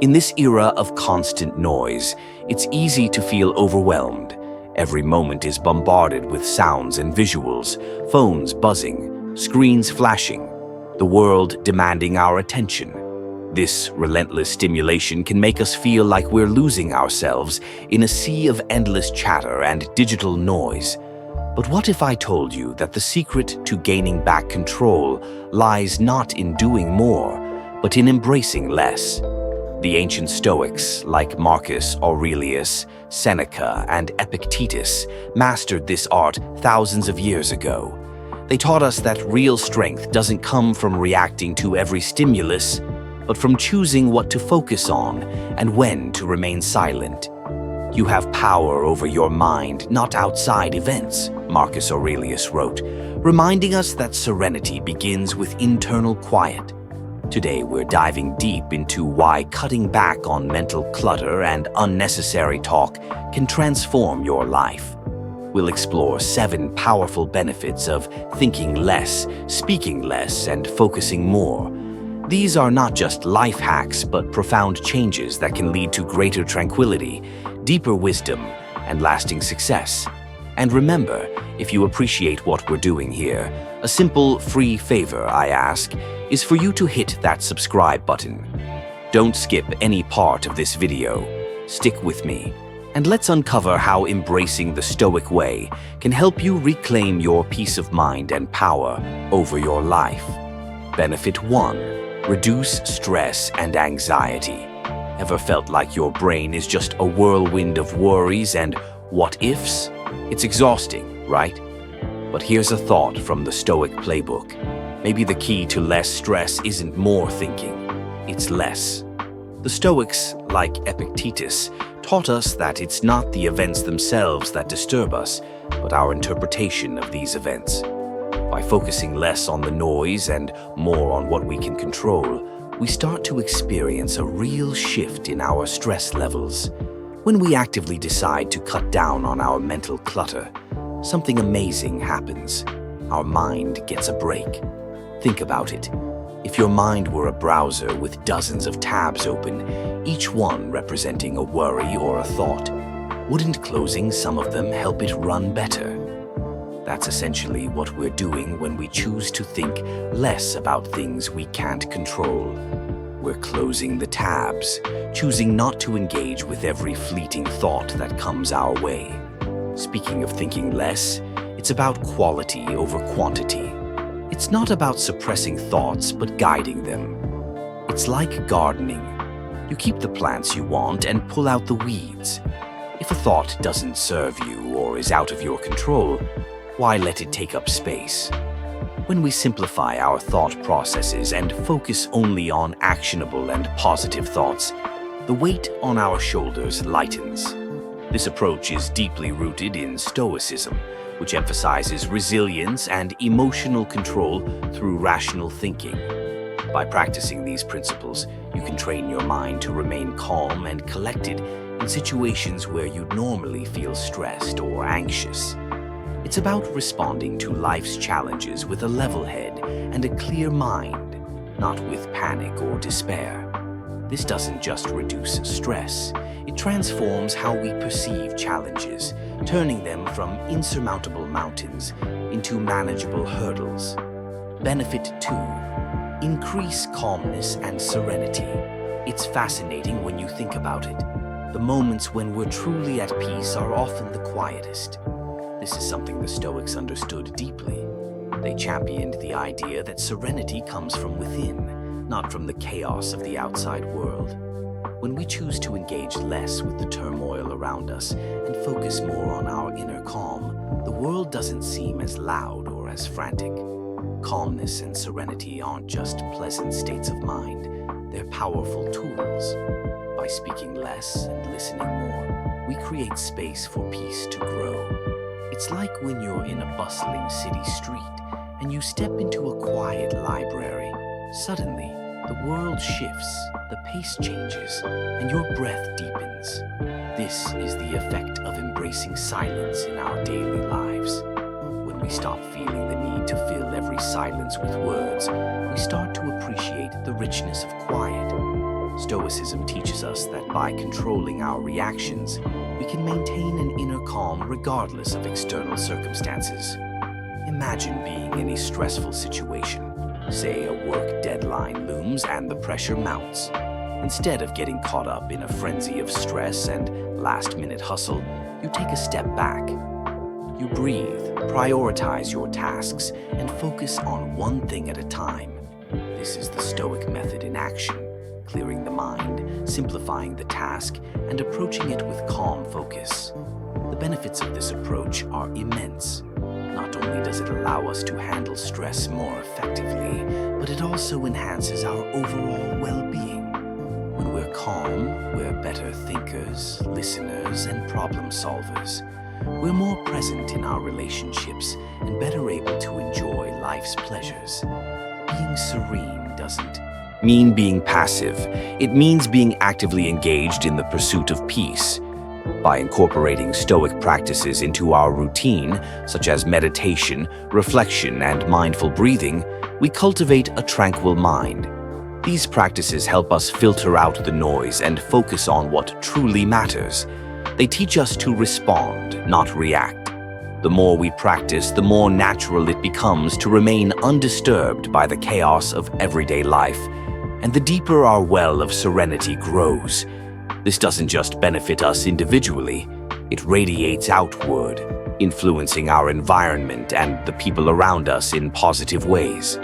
In this era of constant noise, it's easy to feel overwhelmed. Every moment is bombarded with sounds and visuals, phones buzzing, screens flashing, the world demanding our attention. This relentless stimulation can make us feel like we're losing ourselves in a sea of endless chatter and digital noise. But what if I told you that the secret to gaining back control lies not in doing more, but in embracing less? The ancient Stoics, like Marcus Aurelius, Seneca, and Epictetus, mastered this art thousands of years ago. They taught us that real strength doesn't come from reacting to every stimulus, but from choosing what to focus on and when to remain silent. You have power over your mind, not outside events, Marcus Aurelius wrote, reminding us that serenity begins with internal quiet. Today, we're diving deep into why cutting back on mental clutter and unnecessary talk can transform your life. We'll explore 7 powerful benefits of thinking less, speaking less, and focusing more. These are not just life hacks, but profound changes that can lead to greater tranquility, deeper wisdom, and lasting success. And remember, if you appreciate what we're doing here, a simple free favor I ask is for you to hit that subscribe button. Don't skip any part of this video. Stick with me, and let's uncover how embracing the Stoic way can help you reclaim your peace of mind and power over your life. Benefit 1. Reduce stress and anxiety. Ever felt like your brain is just a whirlwind of worries and what-ifs? It's exhausting, right? But here's a thought from the Stoic playbook. Maybe the key to less stress isn't more thinking, it's less. The Stoics, like Epictetus, taught us that it's not the events themselves that disturb us, but our interpretation of these events. By focusing less on the noise and more on what we can control, we start to experience a real shift in our stress levels. When we actively decide to cut down on our mental clutter, something amazing happens. Our mind gets a break. Think about it. If your mind were a browser with dozens of tabs open, each one representing a worry or a thought, wouldn't closing some of them help it run better? That's essentially what we're doing when we choose to think less about things we can't control. We're closing the tabs, choosing not to engage with every fleeting thought that comes our way. Speaking of thinking less, it's about quality over quantity. It's not about suppressing thoughts, but guiding them. It's like gardening. You keep the plants you want and pull out the weeds. If a thought doesn't serve you or is out of your control, why let it take up space? When we simplify our thought processes and focus only on actionable and positive thoughts, the weight on our shoulders lightens. This approach is deeply rooted in Stoicism, which emphasizes resilience and emotional control through rational thinking. By practicing these principles, you can train your mind to remain calm and collected in situations where you'd normally feel stressed or anxious. It's about responding to life's challenges with a level head and a clear mind, not with panic or despair. This doesn't just reduce stress, it transforms how we perceive challenges, turning them from insurmountable mountains into manageable hurdles. Benefit 2. Increase calmness and serenity. It's fascinating when you think about it. The moments when we're truly at peace are often the quietest. This is something the Stoics understood deeply. They championed the idea that serenity comes from within, not from the chaos of the outside world. When we choose to engage less with the turmoil around us and focus more on our inner calm, the world doesn't seem as loud or as frantic. Calmness and serenity aren't just pleasant states of mind, they're powerful tools. By speaking less and listening more, we create space for peace to grow. It's like when you're in a bustling city street and you step into a quiet library. Suddenly, the world shifts, the pace changes, and your breath deepens. This is the effect of embracing silence in our daily lives. When we stop feeling the need to fill every silence with words, we start to appreciate the richness of quiet. Stoicism teaches us that by controlling our reactions, we can maintain an inner calm regardless of external circumstances. Imagine being in a stressful situation. Say a work deadline looms and the pressure mounts. Instead of getting caught up in a frenzy of stress and last-minute hustle, you take a step back. You breathe, prioritize your tasks, and focus on one thing at a time. This is the Stoic method in action, clearing the mind, simplifying the task, and approaching it with calm focus. The benefits of this approach are immense. Not only does it allow us to handle stress more effectively, but it also enhances our overall well-being. When we're calm, we're better thinkers, listeners, and problem solvers. We're more present in our relationships and better able to enjoy life's pleasures. Being serene doesn't mean being passive. It means being actively engaged in the pursuit of peace. By incorporating Stoic practices into our routine, such as meditation, reflection, and mindful breathing, we cultivate a tranquil mind. These practices help us filter out the noise and focus on what truly matters. They teach us to respond, not react. The more we practice, the more natural it becomes to remain undisturbed by the chaos of everyday life, and the deeper our well of serenity grows. This doesn't just benefit us individually, it radiates outward, influencing our environment and the people around us in positive ways.